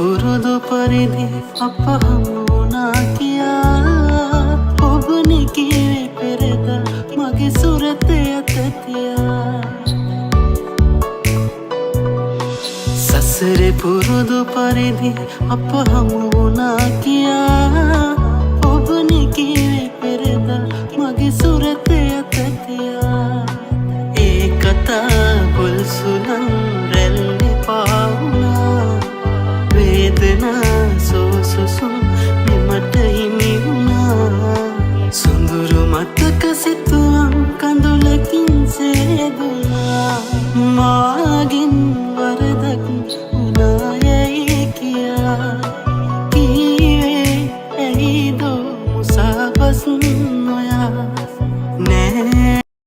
පුරුදු පරිදි අප හමු වුණා කියා ඔබ නිකියේ පෙරද මගේ සුරතේ අත තියා සසරේ පුරුදු පරිදි අප හමු වුණා කියා ඔබ නිකියේ පෙරද මගේ සුරතේ අත තියා ඒ කතා ගොල් සුළං රැල්ලේ පාවුණා වේදනා සෝසුසුම් මෙමට හිමි වුණා සොඳුරු මතක සිතුවම් කඳුලකින් සේදුණා